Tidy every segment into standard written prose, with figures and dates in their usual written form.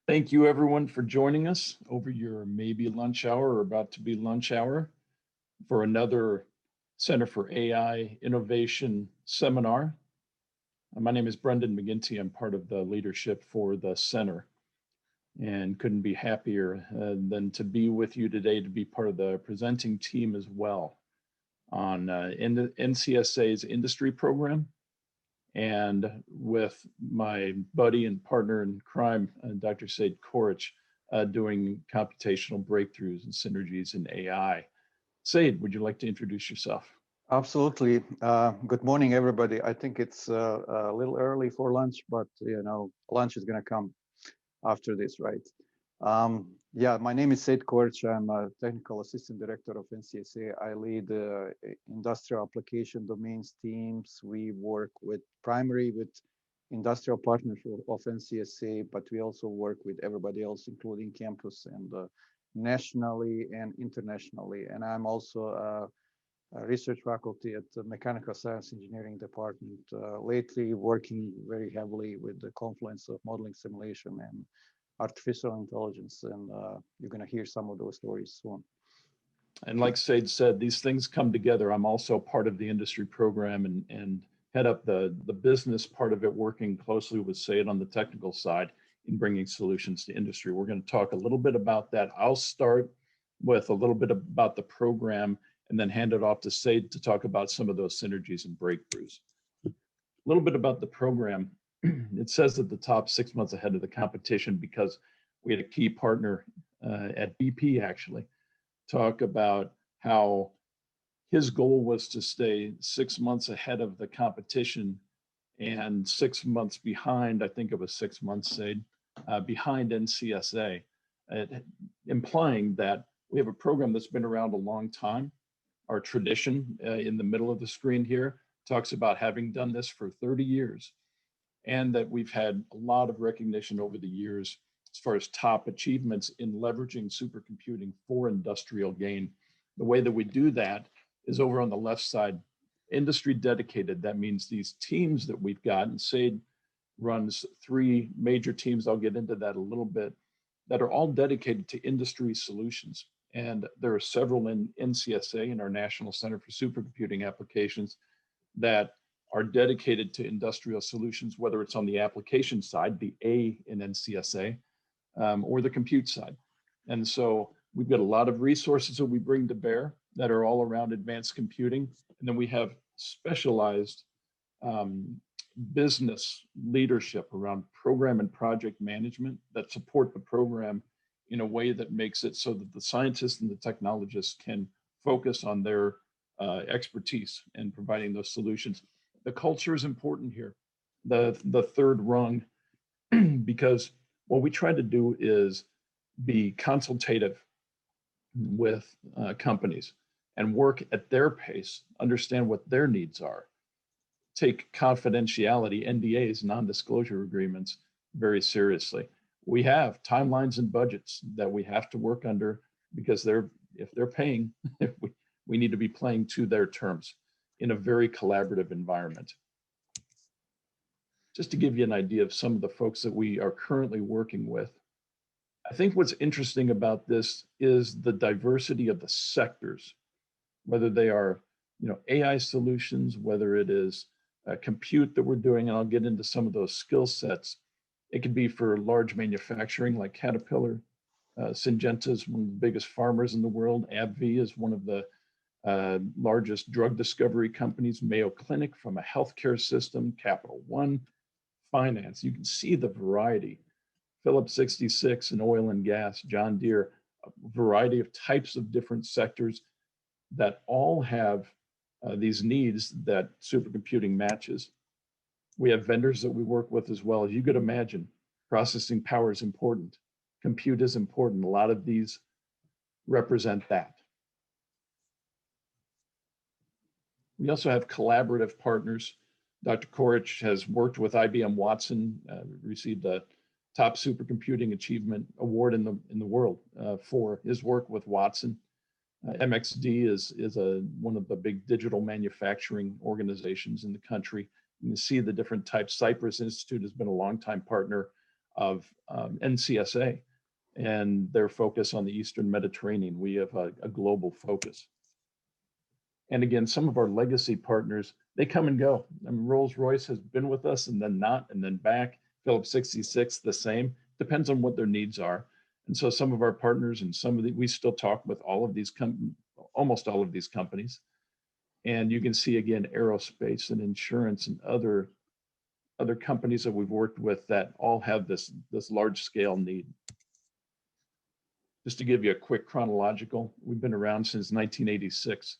Thank you everyone for joining us over your maybe lunch hour or about to be lunch hour for another Center for AI Innovation seminar. My name is Brendan McGinty. I'm part of the leadership for the center and couldn't be happier than to be with you today to be part of the presenting team as well on NCSA's industry program, and with my buddy and partner in crime, Dr. Seid Koric, doing computational breakthroughs and synergies in AI. Seid, would you like to introduce yourself? Absolutely. Good morning, everybody. I think it's a little early for lunch, but lunch is going to come after this, right? Yeah, my name is Seid Koric. I'm a technical assistant director of NCSA. I lead industrial application domains teams. We work with industrial partners of NCSA, but we also work with everybody else, including campus and nationally and internationally. And I'm also a research faculty at the Mechanical Science Engineering Department, lately working very heavily with the confluence of modeling simulation and artificial intelligence, and you're going to hear some of those stories soon. And like Seid said, these things come together. I'm also part of the industry program and head up the business part of it, working closely with Seid on the technical side in bringing solutions to industry. We're going to talk a little bit about that. I'll start with a little bit about the program and then hand it off to Seid to talk about some of those synergies and breakthroughs. A little bit about the program. It says at the top 6 months ahead of the competition because we had a key partner at BP actually talk about how his goal was to stay 6 months ahead of the competition and 6 months behind, I think it was 6 months, Seid, behind NCSA, implying that we have a program that's been around a long time. Our tradition in the middle of the screen here talks about having done this for 30 years. And that we've had a lot of recognition over the years as far as top achievements in leveraging supercomputing for industrial gain. The way that we do that is over on the left side, industry dedicated. That means these teams that we've got, and Seid runs 3 major teams, I'll get into that a little bit, that are all dedicated to industry solutions. And there are several in NCSA, in our National Center for Supercomputing Applications, that are dedicated to industrial solutions, whether it's on the application side, the A in NCSA, or the compute side. And so we've got a lot of resources that we bring to bear that are all around advanced computing. And then we have specialized business leadership around program and project management that support the program in a way that makes it so that the scientists and the technologists can focus on their expertise in providing those solutions. The culture is important here, the third rung, because what we try to do is be consultative with companies and work at their pace, understand what their needs are, take confidentiality, NDAs, non-disclosure agreements, very seriously. We have timelines and budgets that we have to work under because if they're paying, we need to be playing to their terms in a very collaborative environment. Just to give you an idea of some of the folks that we are currently working with, I think what's interesting about this is the diversity of the sectors, whether they are, AI solutions, whether it is compute that we're doing, and I'll get into some of those skill sets. It could be for large manufacturing like Caterpillar. Syngenta is one of the biggest farmers in the world. AbbVie is one of the largest drug discovery companies. Mayo Clinic from a healthcare system. Capital One, finance. You can see the variety. Phillips 66 in oil and gas. John Deere, a variety of types of different sectors that all have these needs that supercomputing matches. We have vendors that we work with as well. As you could imagine, processing power is important. Compute is important. A lot of these represent that. We also have collaborative partners. Dr. Koric has worked with IBM Watson, received a top supercomputing achievement award in the world for his work with Watson. MXD is one of the big digital manufacturing organizations in the country. You can see the different types. Cypress Institute has been a longtime partner. of NCSA and their focus on the Eastern Mediterranean. We have a global focus. And again, some of our legacy partners, they come and go. I mean, Rolls-Royce has been with us and then not, and then back. Phillips 66, the same. Depends on what their needs are. And so some of our partners and we still talk with all of these, almost all of these companies. And you can see again, aerospace and insurance and other companies that we've worked with that all have this large scale need. Just to give you a quick chronological, we've been around since 1986.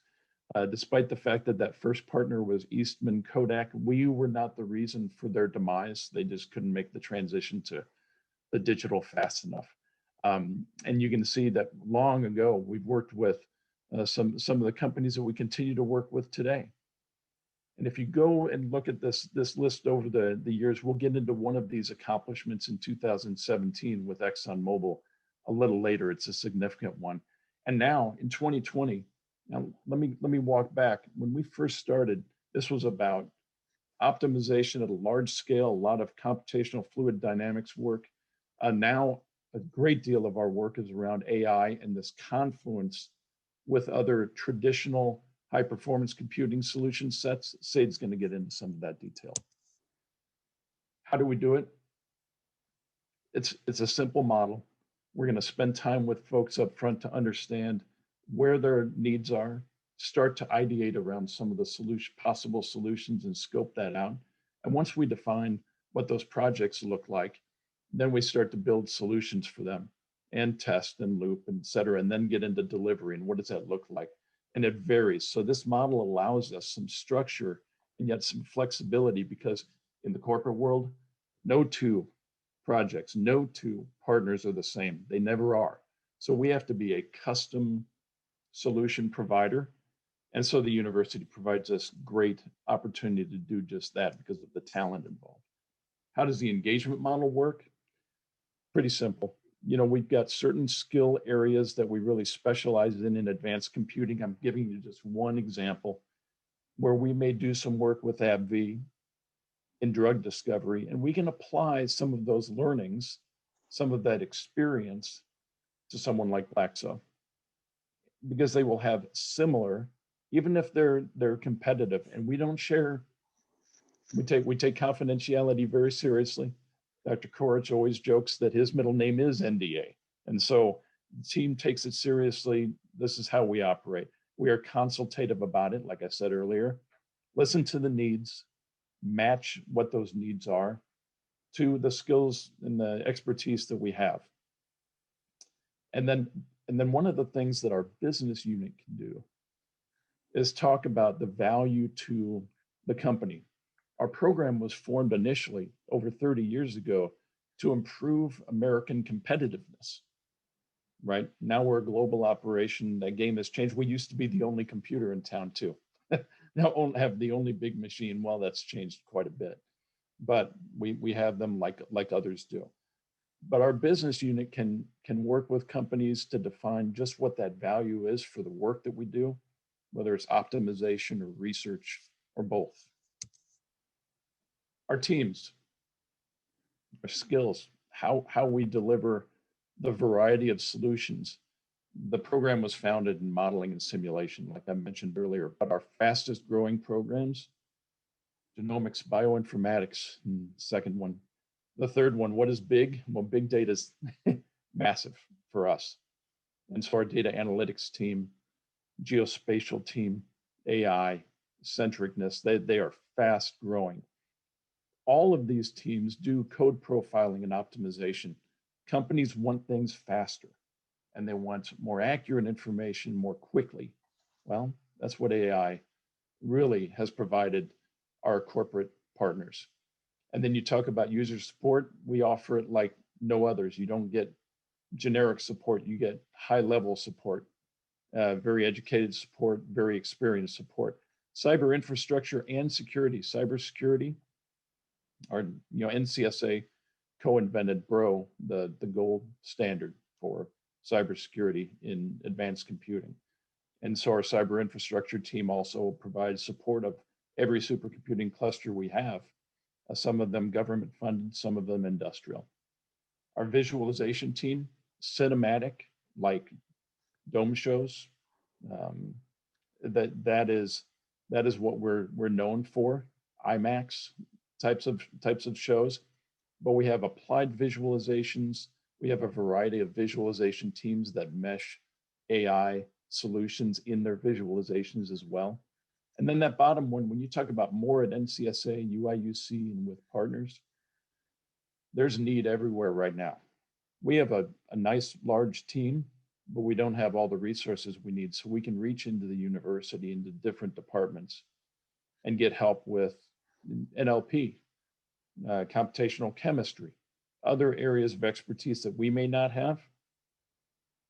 Despite the fact that that first partner was Eastman Kodak, we were not the reason for their demise. They just couldn't make the transition to the digital fast enough. And you can see that long ago, we've worked with some of the companies that we continue to work with today. And if you go and look at this list over the years, we'll get into one of these accomplishments in 2017 with ExxonMobil a little later. It's a significant one. And now in 2020, now, let me walk back. When we first started, this was about optimization at a large scale, a lot of computational fluid dynamics work. Now, a great deal of our work is around AI and this confluence with other traditional high performance computing solution sets. Seid's going to get into some of that detail. How do we do it? It's a simple model. We're going to spend time with folks up front to understand where their needs are, start to ideate around some of the possible solutions and scope that out. And once we define what those projects look like, then we start to build solutions for them and test and loop, et cetera, and then get into delivery and what does that look like? And it varies. So this model allows us some structure and yet some flexibility, because in the corporate world, no two projects, no two partners are the same. They never are. So we have to be a custom solution provider. And so the university provides us great opportunity to do just that because of the talent involved. How does the engagement model work? Pretty simple. You know, we've got certain skill areas that we really specialize in advanced computing. I'm giving you just one example where we may do some work with AbbVie in drug discovery, and we can apply some of those learnings, some of that experience to someone like Glaxo, because they will have similar, even if they're competitive, and we don't share. We take confidentiality very seriously. Dr. Koric always jokes that his middle name is NDA, and so the team takes it seriously. This is how we operate. We are consultative about it, like I said earlier. Listen to the needs, match what those needs are to the skills and the expertise that we have. And then one of the things that our business unit can do is talk about the value to the company. Our program was formed initially over 30 years ago to improve American competitiveness, right? Now we're a global operation. That game has changed. We used to be the only computer in town too. Now have the only big machine. Well, that's changed quite a bit, but we have them like others do. But our business unit can work with companies to define just what that value is for the work that we do, whether it's optimization or research or both. Our teams, our skills, how we deliver the variety of solutions. The program was founded in modeling and simulation, like I mentioned earlier, but our fastest growing programs, genomics, bioinformatics, second one. The third one, what is big? Well, big data is massive for us. And so our data analytics team, geospatial team, AI, centricness, they are fast growing. All of these teams do code profiling and optimization. Companies want things faster and they want more accurate information more quickly. Well, that's what AI really has provided our corporate partners. And then you talk about user support. We offer it like no others. You don't get generic support, you get high level support, very educated support, very experienced support. Cyber infrastructure and security, cybersecurity, our NCSA co-invented BRO, the gold standard for cybersecurity in advanced computing. And so our cyber infrastructure team also provides support of every supercomputing cluster we have, some of them government funded, some of them industrial. Our visualization team, cinematic, like dome shows, um, that is what we're known for. IMAX types of shows, but we have applied visualizations. We have a variety of visualization teams that mesh AI solutions in their visualizations as well. And then that bottom one, when you talk about more at NCSA, UIUC, and with partners, there's need everywhere right now. We have a nice large team, but we don't have all the resources we need. So we can reach into the university, into different departments, and get help with NLP, computational chemistry, other areas of expertise that we may not have.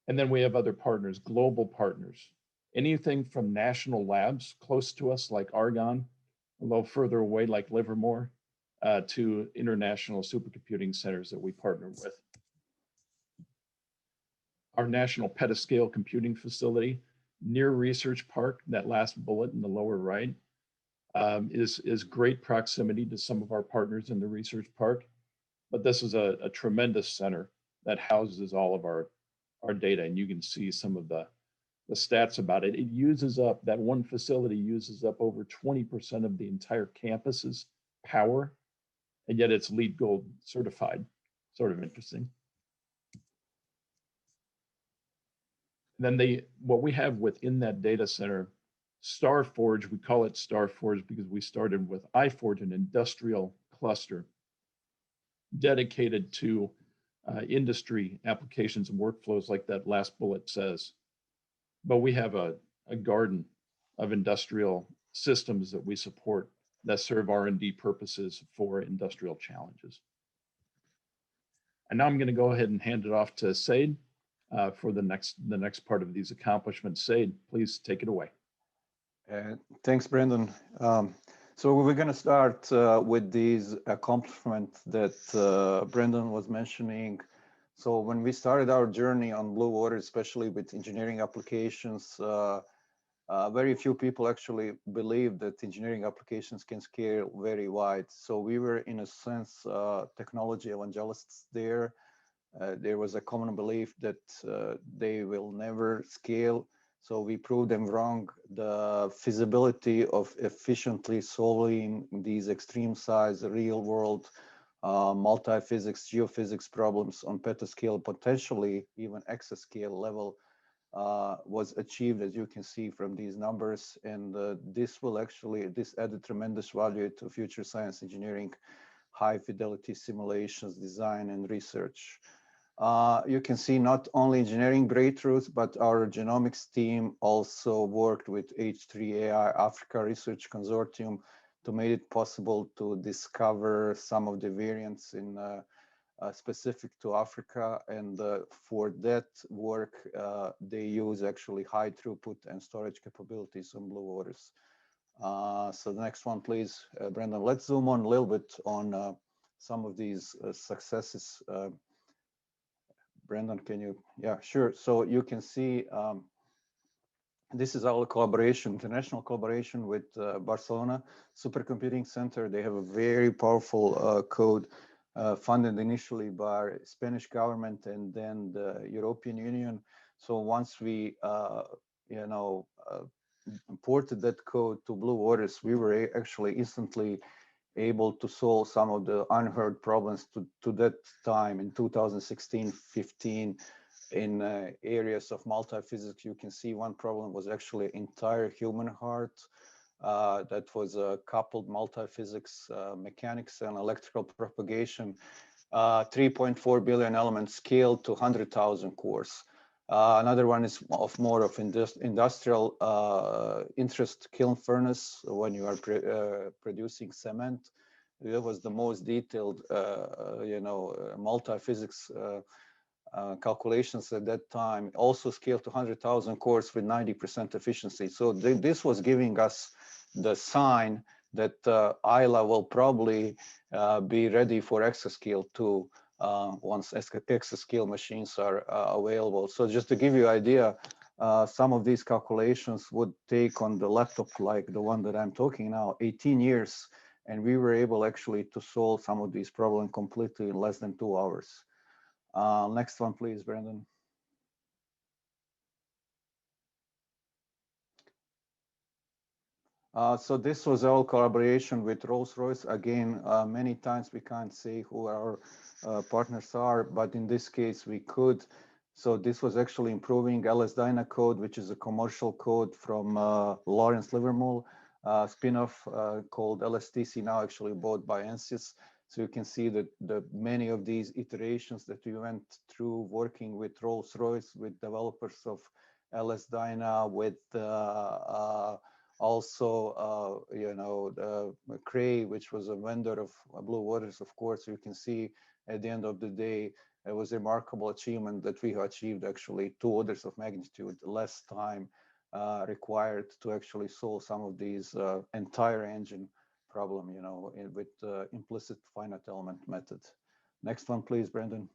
And then we have other partners, global partners, anything from national labs close to us, like Argonne, a little further away, like Livermore, to international supercomputing centers that we partner with. Our national petascale computing facility near Research Park, that last bullet in the lower right, is great proximity to some of our partners in the Research Park. But this is a tremendous center that houses all of our data, and you can see some of the stats about it. It uses up, that one facility uses up over 20% of the entire campus's power, and yet it's LEED Gold certified. Sort of interesting. And then what we have within that data center, StarForge, we call it StarForge because we started with iForge, an industrial cluster dedicated to industry applications and workflows, like that last bullet says. But we have a garden of industrial systems that we support that serve R&D purposes for industrial challenges. And now I'm going to go ahead and hand it off to Seid for the next part of these accomplishments. Seid, please take it away. Thanks, Brendan. So we're going to start with these accomplishments that Brendan was mentioning. So when we started our journey on Blue Water, especially with engineering applications, very few people actually believed that engineering applications can scale very wide. So we were, in a sense, technology evangelists there. There was a common belief that they will never scale. So we proved them wrong. The feasibility of efficiently solving these extreme size, real world, multi-physics, geophysics problems on petascale, potentially even exascale level, was achieved, as you can see from these numbers. And this added tremendous value to future science engineering, high fidelity simulations, design, and research. You can see not only engineering breakthroughs, but our genomics team also worked with H3AI Africa Research Consortium to make it possible to discover some of the variants in specific to Africa. And for that work, they use actually high throughput and storage capabilities on Blue Waters. So the next one, please, Brendan. Let's zoom on a little bit on some of these successes. Brendan, can you? Yeah, sure. So you can see this is our collaboration, international collaboration with Barcelona Supercomputing Center. They have a very powerful code funded initially by Spanish government and then the European Union. So once we, ported that code to Blue Waters, we were actually instantly able to solve some of the unheard problems to that time in 2016-15 in areas of multi-physics. You can see one problem was actually entire human heart. That was a coupled multi-physics mechanics and electrical propagation, 3.4 billion elements scaled to 100,000 cores. Another one is more of industrial interest, kiln furnace, when you are producing cement. That was the most detailed, multi-physics calculations at that time, also scaled to 100,000 cores with 90% efficiency. So this was giving us the sign that ILA will probably be ready for exascale too, once exascale machines are available. So just to give you an idea, some of these calculations would take on the laptop like the one that I'm talking now 18 years, and we were able actually to solve some of these problems completely in less than 2 hours. Next one, please, Brandon. So this was all collaboration with Rolls-Royce. Again, many times we can't say who our partners are, but in this case we could. So this was actually improving LS-DYNA code, which is a commercial code from Lawrence Livermore spin-off called LSTC, now actually bought by ANSYS. So you can see that many of these iterations that we went through working with Rolls-Royce, with developers of LS-DYNA, with also, you know, CAII, which was a vendor of Blue Waters, of course. You can see at the end of the day, it was a remarkable achievement that we achieved actually 2 orders of magnitude less time required to actually solve some of these entire engine problem, you know, with implicit finite element method. Next one, please, Brandon.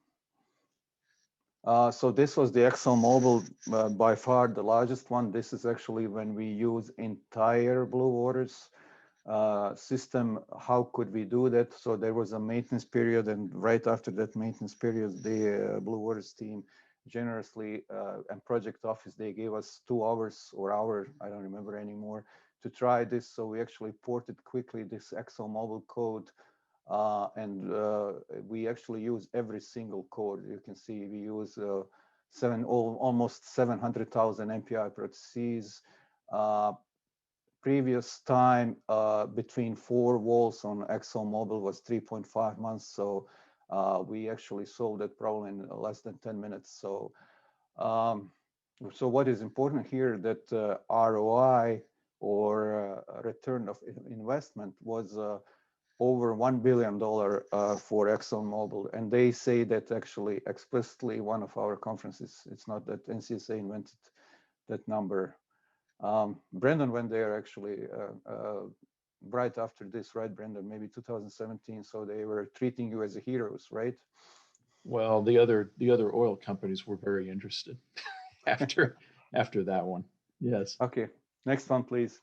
So this was the ExxonMobil, by far the largest one. This is actually when we use entire Blue Waters system. How could we do that? So there was a maintenance period, and right after that maintenance period, the Blue Waters team generously and project office, they gave us 2 hours or hour, I don't remember anymore, to try this. So we actually ported quickly this ExxonMobil code. And we actually use every single code. You can see we use almost 700,000 MPI processes. Previous time between 4 walls on ExxonMobil was 3.5 months. So we actually solved that problem in less than 10 minutes. So, so what is important here that ROI or return of investment was over $1 billion for ExxonMobil. And they say that actually explicitly one of our conferences, it's not that NCSA invented that number. Brendan went there actually right after this, right, Brendan? Maybe 2017. So they were treating you as a heroes, right? Well, the other oil companies were very interested after that one. Yes. Okay, next one, please.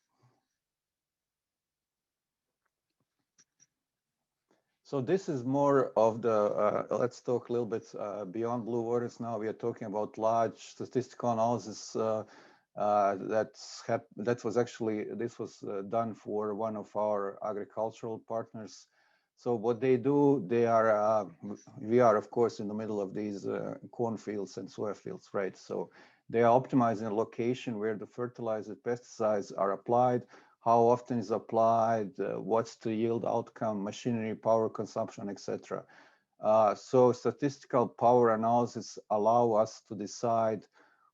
So this is more of the, let's talk a little bit beyond Blue Waters now. We are talking about large statistical analysis that was actually, this was done for one of our agricultural partners. So what they do, they are, we are of course in the middle of these cornfields and soya fields, right? So they are optimizing a location where the fertilizer pesticides are applied, how often is applied, what's the yield outcome, machinery, power consumption, etc. So statistical power analysis allow us to decide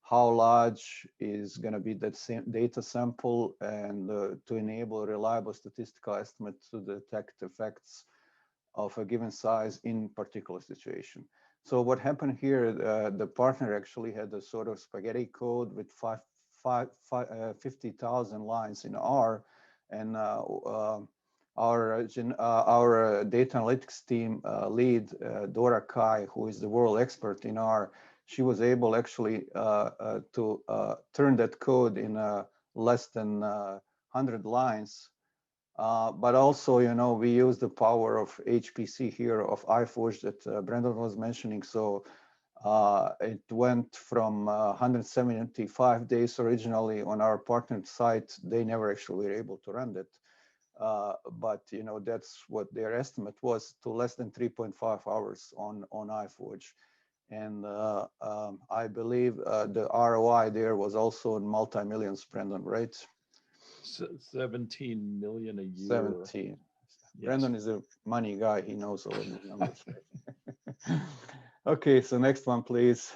how large is going to be that data sample and to enable reliable statistical estimate to detect effects of a given size in particular situation. So what happened here, the partner actually had a sort of spaghetti code with 50,000 lines in R, and our data analytics team lead, Dora CAII, who is the world expert in R, she was able actually to turn that code in less than 100 lines. But also, you know, we use the power of HPC here of iForge that Brendan was mentioning. So it went from 175 days originally on our partnered site. They never actually were able to run that. But, you know, that's what their estimate was, to less than 3.5 hours on iForge. And I believe the ROI there was also in multi-millions, Brendan, right? 17 million a year. 17. Yes. Brendan is a money guy. He knows all of the numbers. Okay, so next one, please.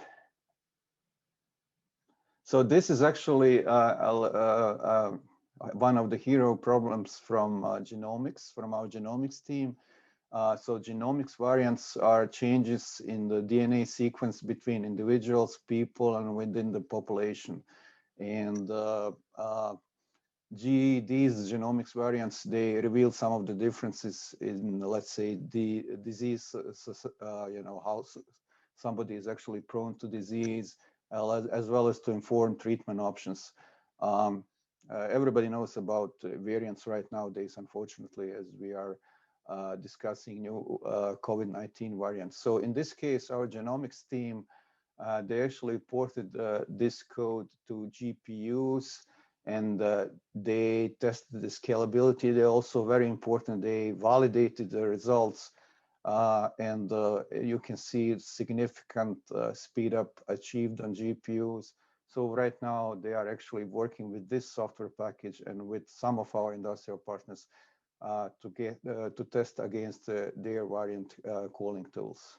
So this is actually one of the hero problems from genomics, from our genomics team. So genomics variants are changes in the DNA sequence between individuals, people, and within the population. And these genomics variants, they reveal some of the differences in, let's say, the disease, you know, how somebody is actually prone to disease, as well as to inform treatment options. Everybody knows about variants right nowadays, unfortunately, as we are discussing new COVID-19 variants. So in this case, our genomics team, they actually ported this code to GPUs, and they tested the scalability. They also, very important, they validated the results, and you can see significant speed up achieved on GPUs. So right now they are actually working with this software package and with some of our industrial partners to test against their variant calling tools.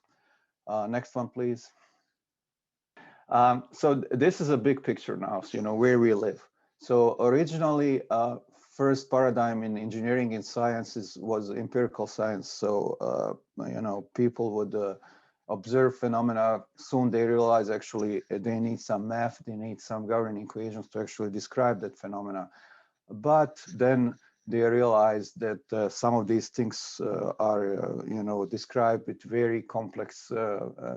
Next one, please. So this is a big picture now, so, you know, where we live. So originally, first paradigm in engineering and sciences was empirical science. So, you know, people would observe phenomena. Soon they realize actually they need some math, they need some governing equations to actually describe that phenomena. But then they realize that some of these things are, you know, described with very complex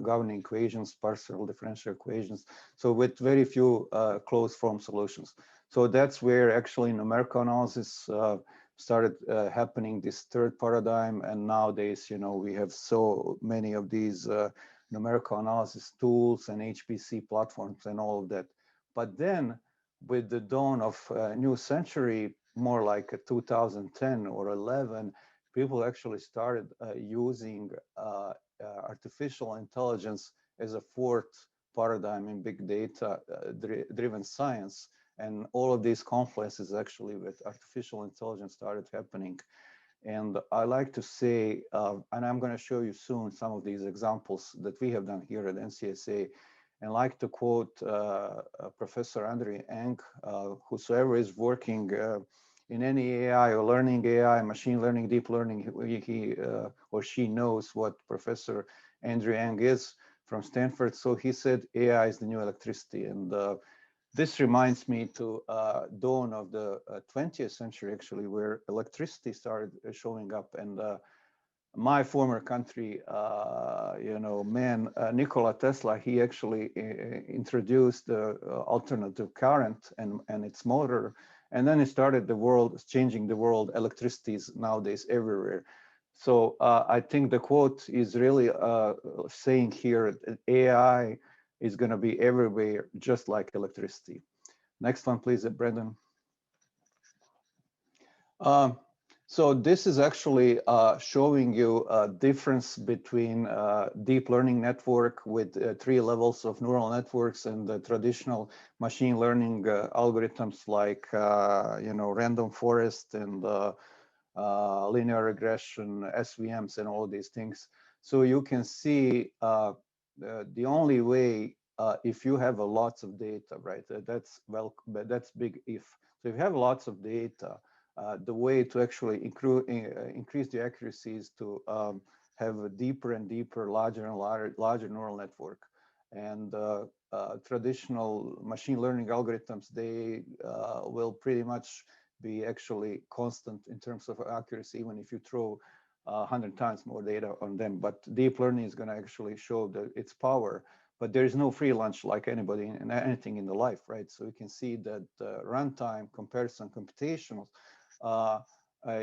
governing equations, partial differential equations, so with very few closed form solutions. So that's where actually numerical analysis started happening, this third paradigm. And nowadays, you know, we have so many of these numerical analysis tools and HPC platforms and all of that. But then with the dawn of a new century, more like 2010 or 11, people actually started using artificial intelligence as a fourth paradigm in big data driven science. And all of these confluences actually with artificial intelligence started happening. And I like to say, and I'm going to show you soon some of these examples that we have done here at NCSA, and like to quote Professor Andre Eng, whosoever is working in any AI or learning AI, machine learning, deep learning, he or she knows what Professor Andre Eng is from Stanford. So he said AI is the new electricity. And this reminds me to dawn of the 20th century, actually, where electricity started showing up. And my former country, you know, man, Nikola Tesla, he actually introduced the alternative current and its motor. And then it started the world, changing the world. Electricity is nowadays everywhere. So I think the quote is really saying here that AI is going to be everywhere, just like electricity. Next one, please, Brendan. So this is actually showing you a difference between deep learning network with 3 levels of neural networks and the traditional machine learning algorithms like, you know, random forest and linear regression, SVMs, and all these things. So you can see the only way, if you have lots of data, right? That's big if. So if you have lots of data, the way to actually increase the accuracy is to have a deeper and deeper, larger and larger neural network. And traditional machine learning algorithms, they will pretty much be actually constant in terms of accuracy, even if you throw 100 times more data on them. But deep learning is going to actually show its power. But there is no free lunch like anybody in anything in the life, right? So you can see that runtime, comparison, computational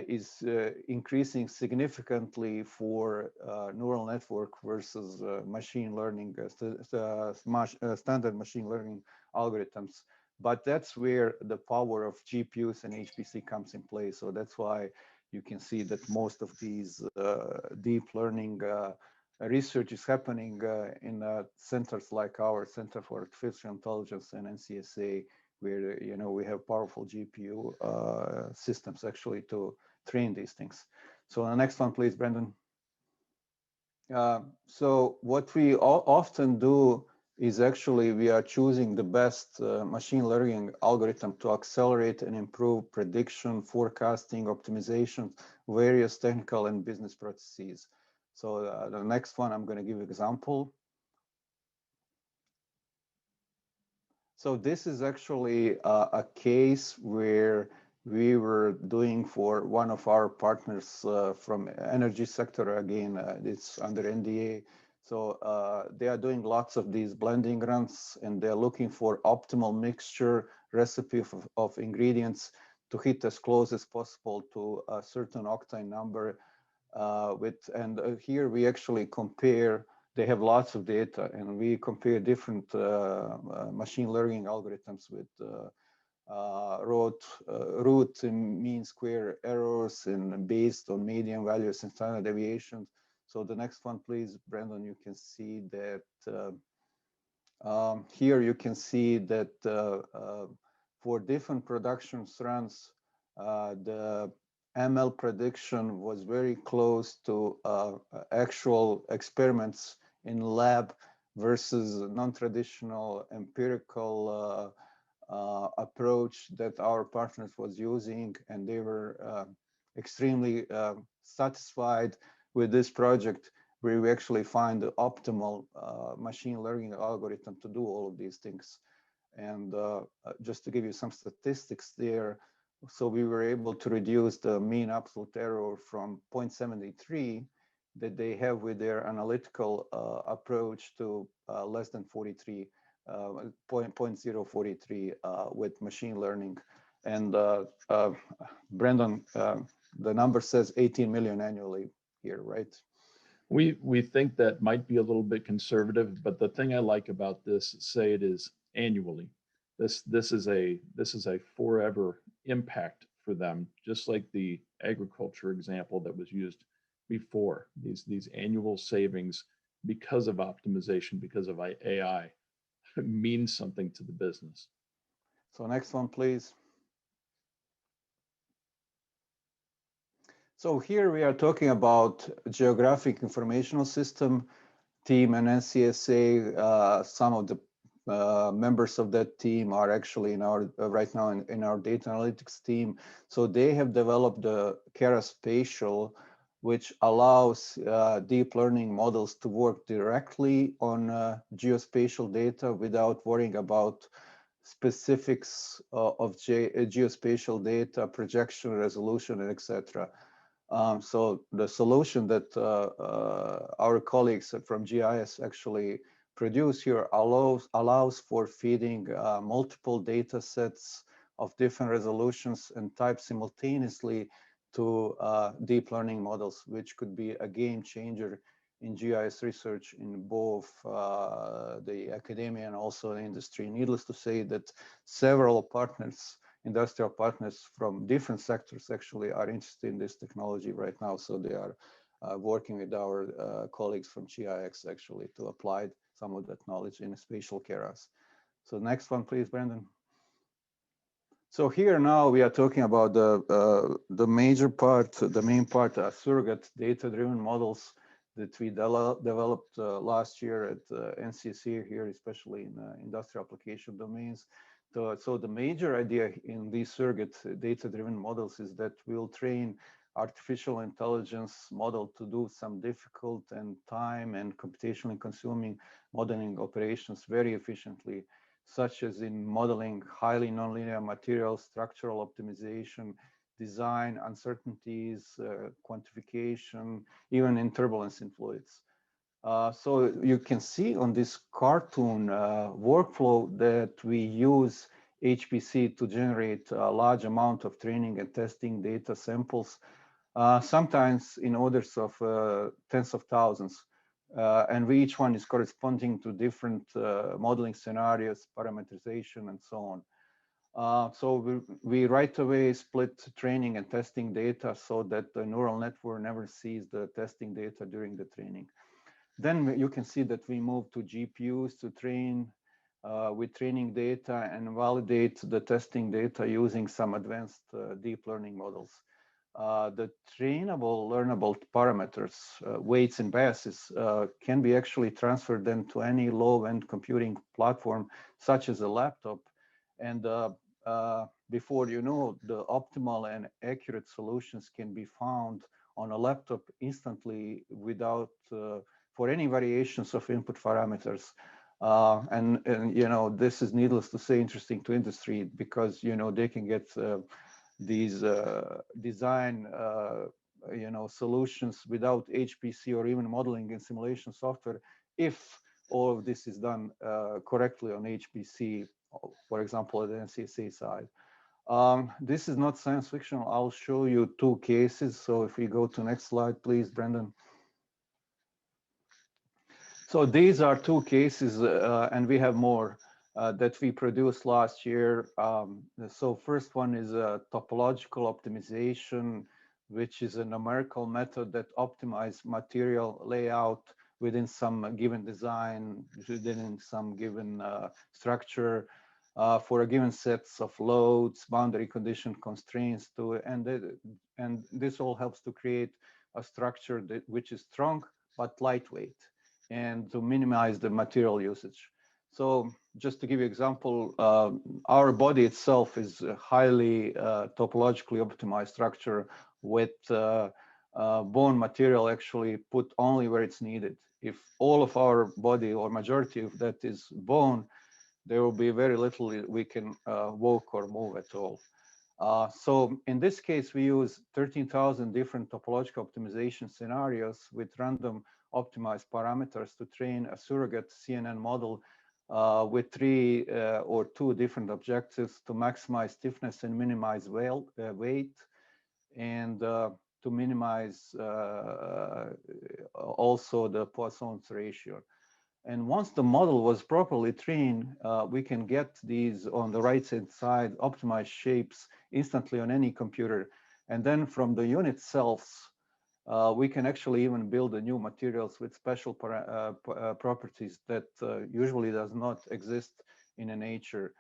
is increasing significantly for neural network versus machine learning, standard machine learning algorithms. But that's where the power of GPUs and HPC comes in play. So that's why you can see that most of these deep learning research is happening in centers like our Center for Artificial Intelligence and NCSA, where, you know, we have powerful GPU systems actually to train these things. So the next one, please, Brendan. So what we often do is actually we are choosing the best machine learning algorithm to accelerate and improve prediction, forecasting, optimization, various technical and business processes. So the next one, I'm going to give an example. So this is actually a case where we were doing for one of our partners from energy sector. Again, it's under NDA. So they are doing lots of these blending runs, and they're looking for optimal mixture recipe of ingredients to hit as close as possible to a certain octane number. Here we actually compare. They have lots of data, and we compare different machine learning algorithms with root and mean square errors and based on median values and standard deviations. So the next one, please, Brandon. You can see that here you can see that for different production runs, the ML prediction was very close to actual experiments in lab versus non-traditional empirical approach that our partners was using, and they were extremely satisfied with this project, where we actually find the optimal machine learning algorithm to do all of these things. And just to give you some statistics there, so we were able to reduce the mean absolute error from 0.73 that they have with their analytical approach to less than 43, 0.043 with machine learning. And Brendan, the number says 18 million annually here, right? We think that might be a little bit conservative, but the thing I like about this, say it is annually. This is a forever impact for them, just like the agriculture example that was used before. These annual savings because of optimization, because of AI, means something to the business. So next one, please. So here we are talking about geographic informational system team and NCSA. Some of the members of that team are actually in our right now in our data analytics team. So they have developed the CAII spatial, which allows deep learning models to work directly on geospatial data without worrying about specifics of geospatial data, projection, resolution, and etc. So the solution that our colleagues from GIS actually produce here allows for feeding multiple data sets of different resolutions and types simultaneously to deep learning models, which could be a game changer in GIS research in both the academia and also the industry. Needless to say that several partners, industrial partners from different sectors actually are interested in this technology right now. So they are working with our colleagues from GIX actually to apply some of that knowledge in spatial CAIRIs. So next one, please, Brandon. So here now we are talking about the major part, the main part, surrogate data-driven models that we developed last year at NCSA here, especially in industrial application domains. So the major idea in these surrogate data-driven models is that we'll train artificial intelligence model to do some difficult and time and computationally consuming modeling operations very efficiently, such as in modeling highly nonlinear materials, structural optimization, design, uncertainties, quantification, even in turbulence in fluids. So you can see on this cartoon workflow that we use HPC to generate a large amount of training and testing data samples, sometimes in orders of tens of thousands. And each one is corresponding to different modeling scenarios, parameterization, and so on. So we right away split training and testing data so that the neural network never sees the testing data during the training. Then you can see that we move to GPUs to train with training data and validate the testing data using some advanced deep learning models. The trainable, learnable parameters, weights and biases can be actually transferred then to any low-end computing platform, such as a laptop. And before you know, the optimal and accurate solutions can be found on a laptop instantly without for any variations of input parameters. And you know, this is needless to say interesting to industry because, you know, they can get these design, you know, solutions without HPC or even modeling and simulation software if all of this is done correctly on HPC, for example, at the NCSA side. This is not science fiction. I'll show you two cases. So if we go to next slide, please, Brendan. So these are two cases, and we have more that we produced last year. So first one is a topological optimization, which is a numerical method that optimizes material layout within some given design, within some given structure for a given sets of loads, boundary condition constraints to, and this all helps to create a structure that, which is strong but lightweight, and to minimize the material usage. So just to give you an example, our body itself is a highly topologically optimized structure with bone material actually put only where it's needed. If all of our body or majority of that is bone, there will be very little we can walk or move at all. So in this case, we use 13,000 different topological optimization scenarios with random optimized parameters to train a surrogate CNN model with three or two different objectives to maximize stiffness and minimize weight, and to minimize also the Poisson's ratio. And once the model was properly trained, we can get these on the right hand side optimized shapes instantly on any computer. And then from the unit cells, we can actually even build the new materials with special properties that usually does not exist in a nature.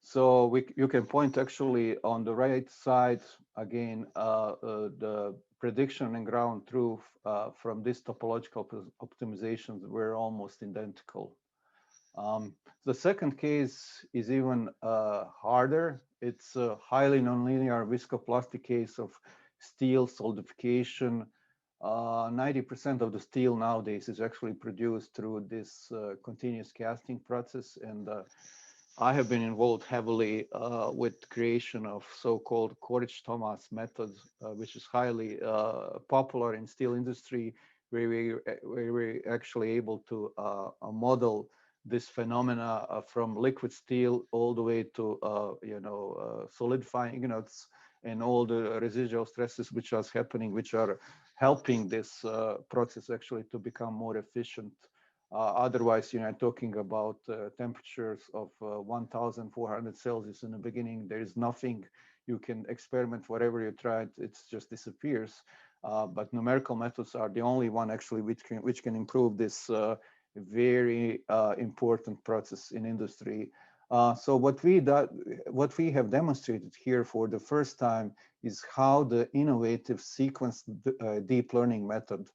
So you can point actually on the right side again the prediction and ground truth from this topological optimizations were almost identical. The second case is even harder. It's a highly nonlinear viscoplastic case of steel solidification. 90% of the steel nowadays is actually produced through this continuous casting process, and I have been involved heavily with creation of so-called Koric-Thomas methods, which is highly popular in steel industry, where we're actually able to model this phenomena from liquid steel all the way to solidifying ingots and all the residual stresses which are happening, which are helping this process actually to become more efficient. Otherwise, talking about temperatures of 1,400 Celsius in the beginning, there is nothing you can experiment. Whatever you try, it just disappears. But numerical methods are the only one actually which can improve this very important process in industry. So what we have demonstrated here for the first time is how the innovative sequence deep learning method,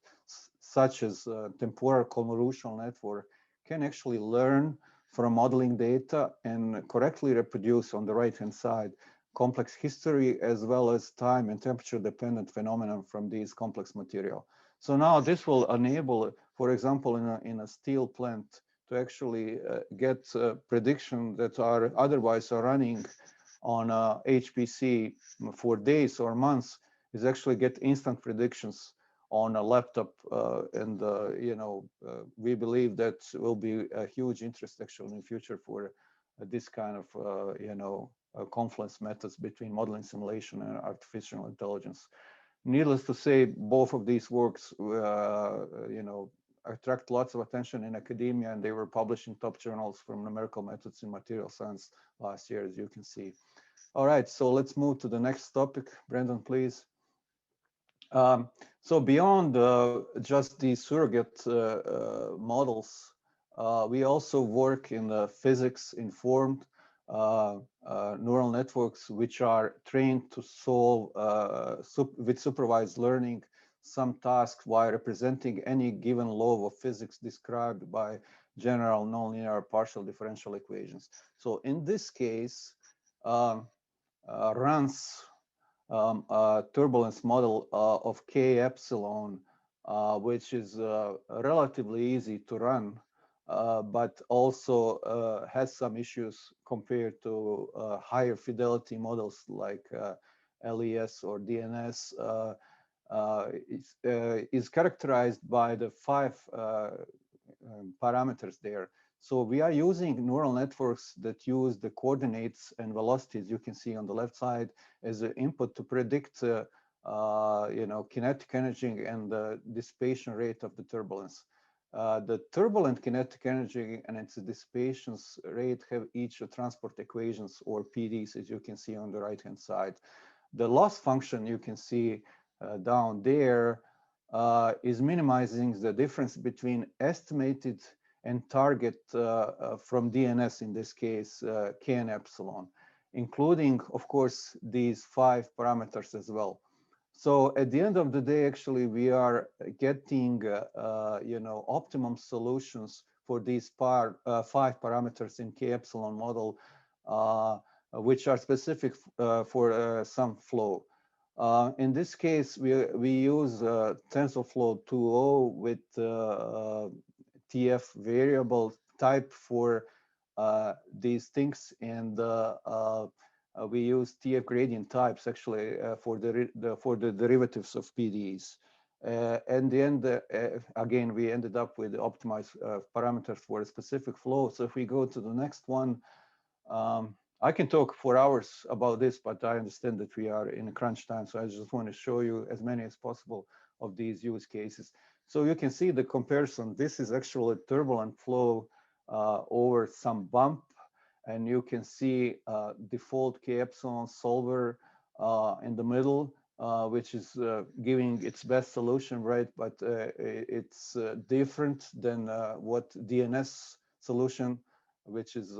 such as temporal convolutional network, can actually learn from modeling data and correctly reproduce on the right-hand side complex history as well as time and temperature dependent phenomena from these complex material. So now this will enable, for example, in a steel plant to actually get prediction that are otherwise are running on HPC for days or months, is actually get instant predictions on a laptop, and we believe that will be a huge interest actually in the future for this kind of confluence methods between modeling simulation and artificial intelligence. Needless to say, both of these works attract lots of attention in academia, and they were published in top journals from numerical methods in material science last year, as you can see. All right, so let's move to the next topic. Brendan, please. So beyond just the surrogate models, we also work in the physics-informed neural networks, which are trained to solve with supervised learning some task while representing any given law of physics described by general nonlinear partial differential equations. So in this case, runs a turbulence model of K epsilon, which is relatively easy to run, but also has some issues compared to higher fidelity models like LES or DNS. Is characterized by the 5 parameters there. So we are using neural networks that use the coordinates and velocities you can see on the left side as an input to predict kinetic energy and the dissipation rate of the turbulence. The turbulent kinetic energy and its dissipation rate have each transport equations, or PDs, as you can see on the right-hand side. The loss function you can see down there is minimizing the difference between estimated and target from DNS, in this case, K and epsilon, including, of course, these 5 parameters as well. So at the end of the day, actually, we are getting, optimum solutions for these 5 parameters in K epsilon model, which are specific for some flow. In this case, we use TensorFlow 2.0 with TF variable type for these things, and we use TF gradient types actually for the derivatives of PDEs. In the end, again, we ended up with optimized parameters for a specific flow. So if we go to the next one, I can talk for hours about this, but I understand that we are in a crunch time. So I just want to show you as many as possible of these use cases. So you can see the comparison. This is actually a turbulent flow over some bump. And you can see default K epsilon solver in the middle, which is giving its best solution, right? But it's different than what DNS solution, which is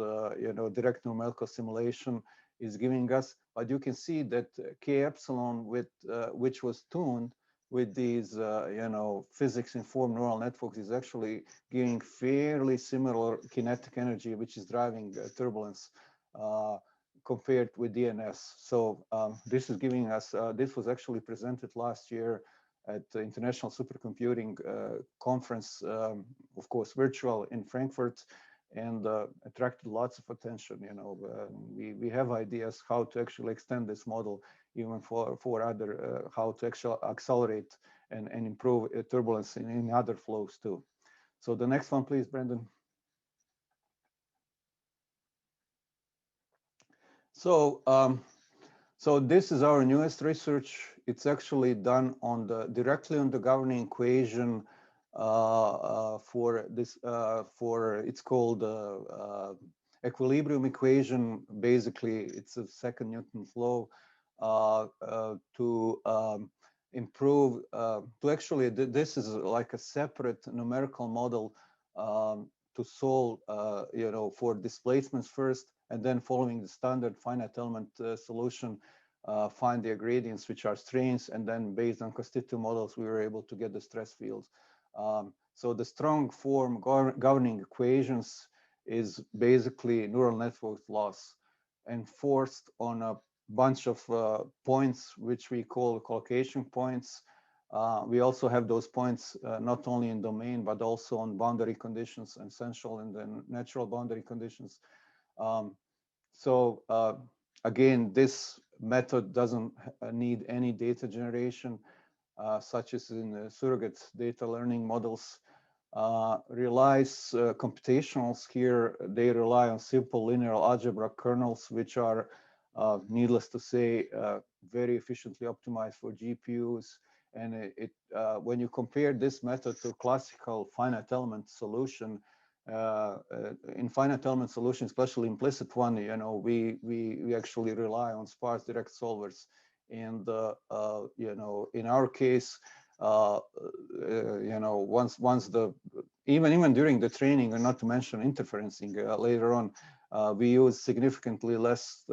direct numerical simulation, is giving us. But you can see that K epsilon, which was tuned with these physics-informed neural networks, is actually giving fairly similar kinetic energy, which is driving turbulence compared with DNS. So this is giving us. This was actually presented last year at the International Supercomputing Conference, of course, virtual in Frankfurt, and attracted lots of attention. We have ideas how to actually extend this model even for other, how to actually accelerate and improve turbulence in other flows too. So the next one, please, Brendan. So so this is our newest research. It's actually done on directly on the governing equation for this, it's called equilibrium equation. Basically, it's a second Newton's law to improve, to actually, this is like a separate numerical model to solve, for displacements first, and then following the standard finite element solution, find their gradients, which are strains, and then based on constitutive models, we were able to get the stress fields. So the strong form governing equations is basically neural network loss enforced on a bunch of points, which we call collocation points. We also have those points not only in domain, but also on boundary conditions, essential in the natural boundary conditions. So again, this method doesn't need any data generation, such as in surrogate data learning models. Relies computationals here. They rely on simple linear algebra kernels, which are, needless to say, very efficiently optimized for GPUs. And when you compare this method to classical finite element solution, in finite element solution, especially implicit one, we actually rely on sparse direct solvers. And in our case, once even during the training, and not to mention interferencing later on, we use significantly less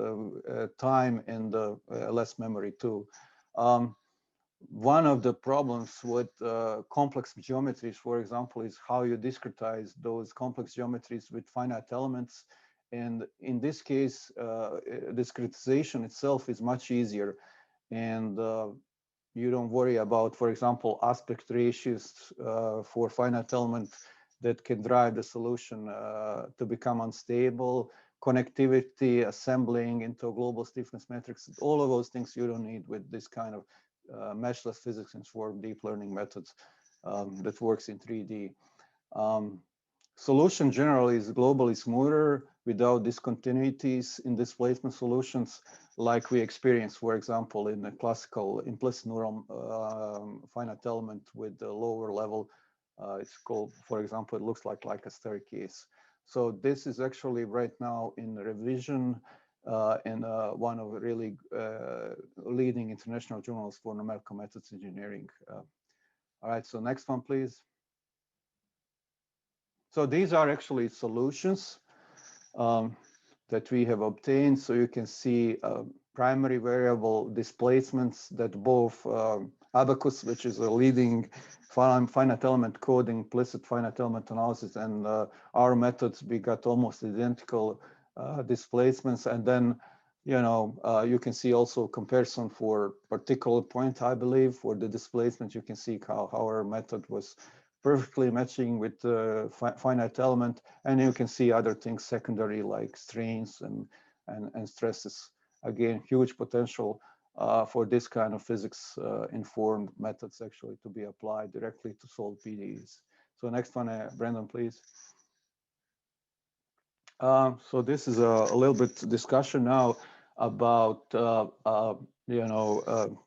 time and less memory too. One of the problems with complex geometries, for example, is how you discretize those complex geometries with finite elements. And in this case, discretization itself is much easier. And you don't worry about, for example, aspect ratios for finite element that can drive the solution to become unstable, connectivity, assembling into a global stiffness matrix. All of those things you don't need with this kind of meshless physics informed deep learning methods that works in 3D. solution generally is globally smoother without discontinuities in displacement solutions like we experience, for example, in the classical implicit neural finite element with the lower level. It's called, for example, it looks like a staircase. So this is actually right now in revision in one of really leading international journals for numerical methods engineering. All right, so next one, please. So these are actually solutions that we have obtained. So you can see primary variable displacements that both Abacus, which is a leading finite element coding, implicit finite element analysis, and our methods, we got almost identical displacements. And then, you can see also comparison for particular point, I believe, for the displacement. You can see how our method was perfectly matching with the finite element, and you can see other things secondary like strains and stresses. Again, huge potential for this kind of physics informed methods actually to be applied directly to solve PDEs. So next one, Brandon, please. So this is a little bit discussion now about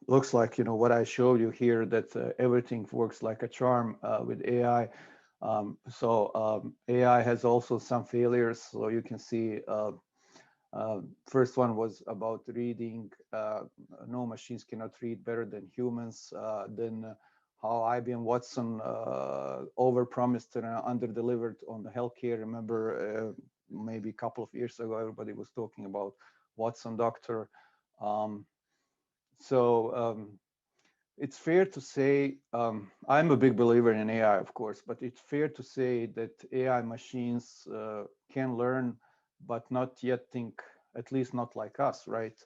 looks like what I showed you here, that everything works like a charm with AI. AI has also some failures. So you can see first one was about reading. No machines cannot read better than humans. Then how IBM Watson overpromised and underdelivered on the healthcare. Remember, maybe a couple of years ago, everybody was talking about Watson Doctor. It's fair to say, I'm a big believer in AI, of course, but it's fair to say that AI machines can learn, but not yet think, at least not like us, right?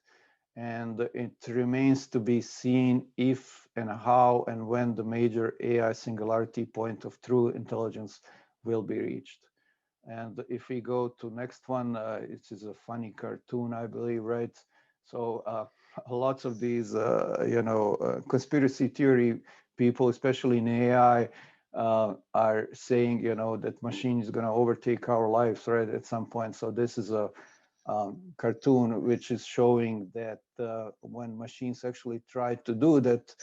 And it remains to be seen if and how and when the major AI singularity point of true intelligence will be reached. And if we go to next one, it is a funny cartoon, I believe, right? So lots of these, conspiracy theory people, especially in AI, are saying, that machine is going to overtake our lives, right, at some point. So this is a cartoon which is showing that when machines actually try to do that,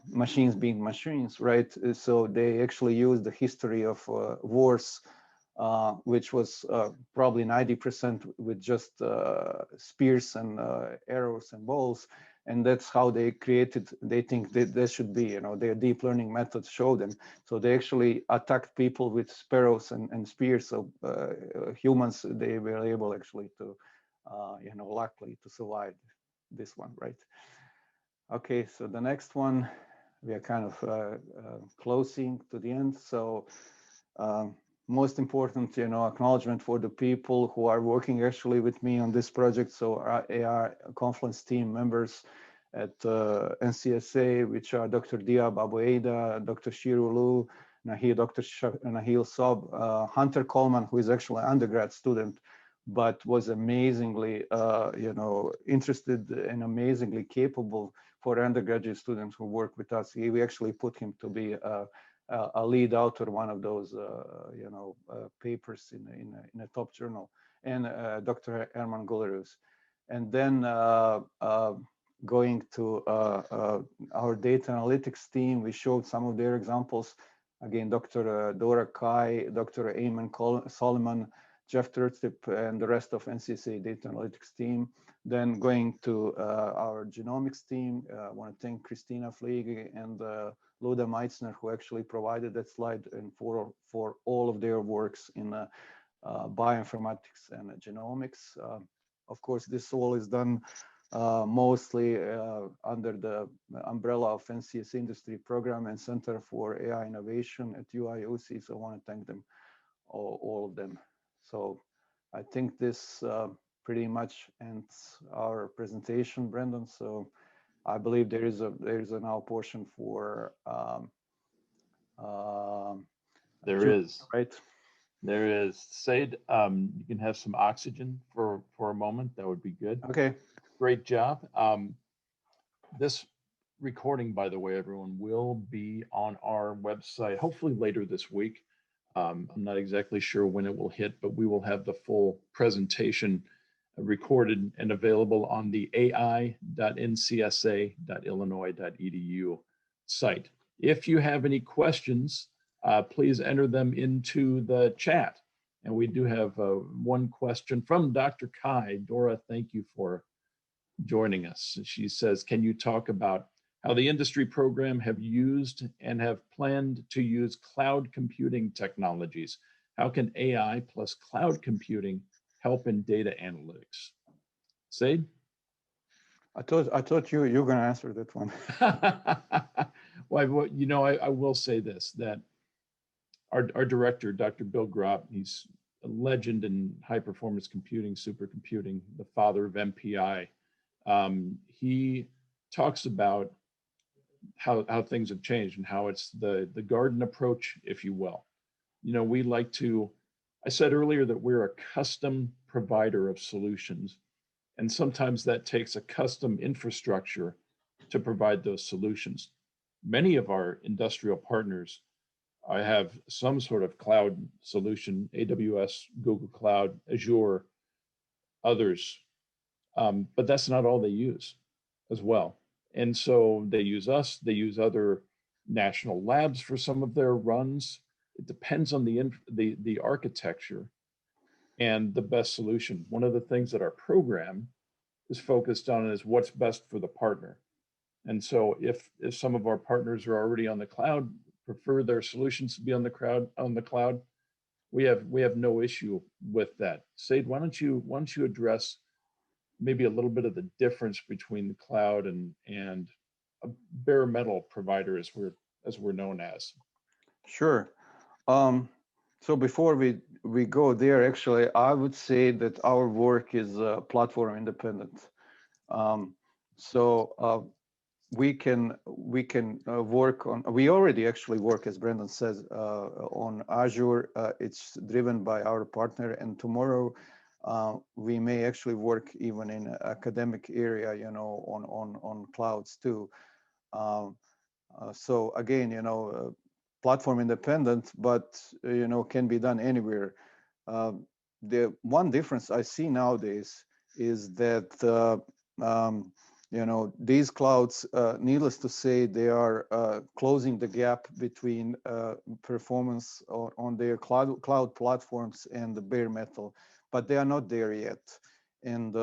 machines being machines, right? So they actually use the history of wars, which was probably 90% with just spears and arrows and balls. And that's how they created, they think that there should be, their deep learning methods show them. So they actually attacked people with sparrows and spears. So humans, they were able actually to, luckily to survive this one, right? Okay, so the next one, we are kind of closing to the end. So most important, acknowledgement for the people who are working actually with me on this project. So our AI Confluence team members at NCSA, which are Dr. Diab Abueda, Dr. Shiru Lu, Dr. Nahil Sob, Hunter Coleman, who is actually an undergrad student, but was amazingly, interested and amazingly capable for undergraduate students who work with us. We actually put him to be a lead author, one of those, papers in a top journal, and Dr. Herman Gullerus. And then going to our data analytics team, we showed some of their examples. Again, Dr. Dora Kai, Dr. Eamon Solomon, Jeff Turtip, and the rest of NCSA data analytics team. Then going to our genomics team, I want to thank Christina Fliege and Luda Meitzner, who actually provided that slide, and for all of their works in bioinformatics and genomics. Of course, this all is done mostly under the umbrella of NCS Industry Program and Center for AI Innovation at UIUC. So I want to thank them, all of them. So I think this pretty much ends our presentation, Brendan. So I believe there is a now portion for there is, right? There is. Seid, you can have some oxygen for a moment. That would be good. Okay. Great job. This recording, by the way, everyone, will be on our website hopefully later this week. I'm not exactly sure when it will hit, but we will have the full presentation recorded and available on the ai.ncsa.illinois.edu site. If you have any questions, please enter them into the chat. And we do have one question from Dr. CAII. Dora, thank you for joining us. She says, can you talk about how the industry program have used and have planned to use cloud computing technologies? How can AI plus cloud computing help in data analytics? Seid? I thought you were going to answer that one. Well, you know, I will say this, that our director, Dr. Bill Gropp, he's a legend in high performance computing, supercomputing, the father of MPI. He talks about how things have changed and how it's the garden approach, if you will. You know, we like to, I said earlier that we're a custom provider of solutions. And sometimes that takes a custom infrastructure to provide those solutions. Many of our industrial partners have some sort of cloud solution, AWS, Google Cloud, Azure, others. But that's not all they use as well. And so they use us, they use other national labs for some of their runs. It depends on the architecture and the best solution. One of the things that our program is focused on is what's best for the partner. And so if some of our partners are already on the cloud, prefer their solutions to be on the cloud, we have no issue with that. Seid, why don't you address maybe a little bit of the difference between the cloud and a bare metal provider as we're known as? Sure. So before we go there, actually, I would say that our work is platform independent. We can work on. We already actually work, as Brendan says, on Azure. It's driven by our partner, and tomorrow we may actually work even in academic area, you know, on clouds too. So again, you know, platform independent, but you know, can be done anywhere. The one difference I see nowadays is that you know, these clouds, needless to say, they are closing the gap between performance on their cloud platforms and the bare metal, but they are not there yet. And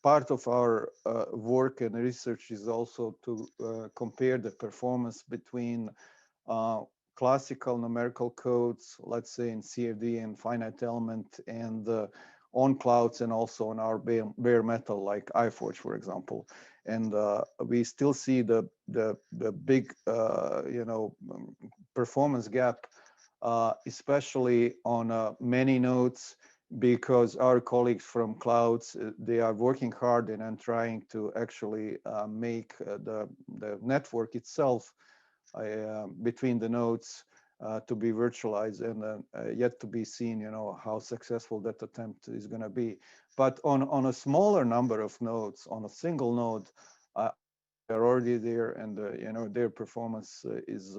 part of our work and research is also to compare the performance between classical numerical codes, let's say in CFD and finite element, and on clouds, and also on our bare metal like iForge, for example. And we still see the big you know, performance gap, especially on many nodes, because our colleagues from clouds, they are working hard and trying to actually make the network itself between the nodes to be virtualized, and yet to be seen, you know, how successful that attempt is going to be. But on a smaller number of nodes, on a single node, they're already there, and you know, their performance is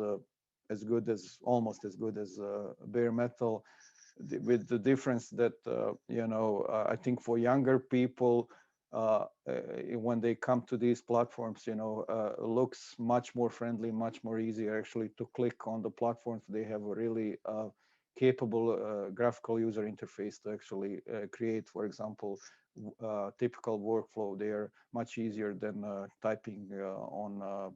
as good as, almost as good as bare metal, with the difference that you know, I think for younger people, when they come to these platforms, you know, looks much more friendly, much more easier actually to click on the platforms. They have a really capable graphical user interface to actually create, for example, typical workflow. They are much easier than typing on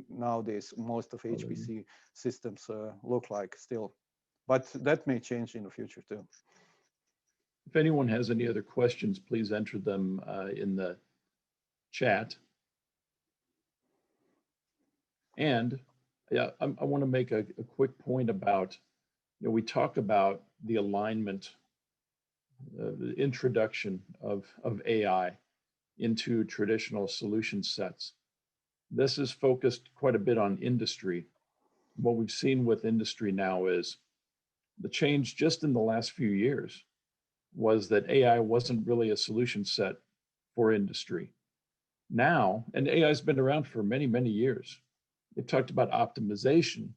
nowadays most of HPC systems look like still, but that may change in the future too. If anyone has any other questions, please enter them in the chat. And yeah, I want to make a quick point about, you know, we talk about the alignment, the introduction of AI into traditional solution sets. This is focused quite a bit on industry. What we've seen with industry now is the change just in the last few years was that AI wasn't really a solution set for industry. Now, and AI has been around for many, many years. They've talked about optimization,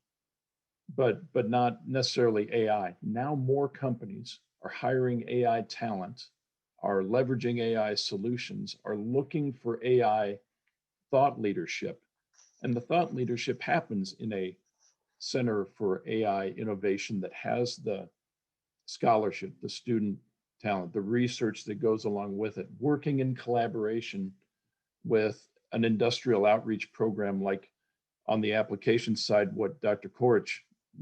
but not necessarily AI. Now more companies are hiring AI talent, are leveraging AI solutions, are looking for AI thought leadership. And the thought leadership happens in a center for AI innovation that has the scholarship, the student talent, the research that goes along with it, working in collaboration with an industrial outreach program like on the application side, what Dr. Koric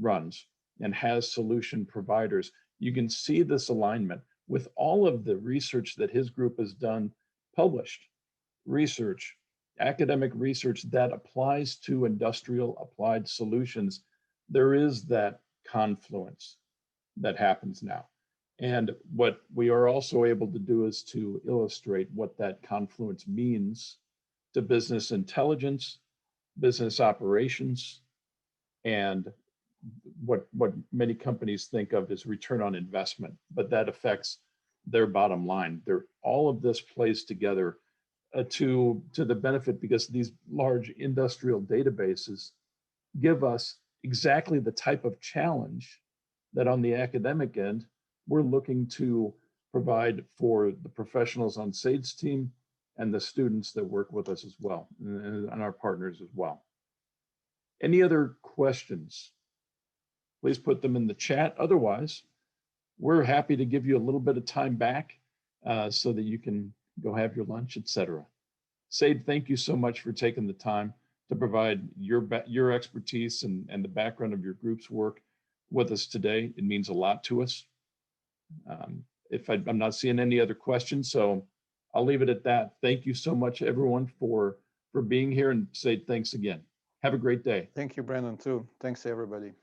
runs and has solution providers. You can see this alignment with all of the research that his group has done, published research, academic research that applies to industrial applied solutions. There is that confluence that happens now. And what we are also able to do is to illustrate what that confluence means to business intelligence, business operations, and what many companies think of as return on investment, but that affects their bottom line. All of this plays together to the benefit, because these large industrial databases give us exactly the type of challenge that on the academic end, we're looking to provide for the professionals on Seid's team and the students that work with us as well, and our partners as well. Any other questions? Please put them in the chat. Otherwise, we're happy to give you a little bit of time back so that you can go have your lunch, etc. Seid, thank you so much for taking the time to provide your expertise and the background of your group's work with us today. It means a lot to us. I'm not seeing any other questions, so I'll leave it at that. Thank you so much, everyone, for being here, and Seid, thanks again. Have a great day. Thank you, Brandon, too. Thanks, everybody.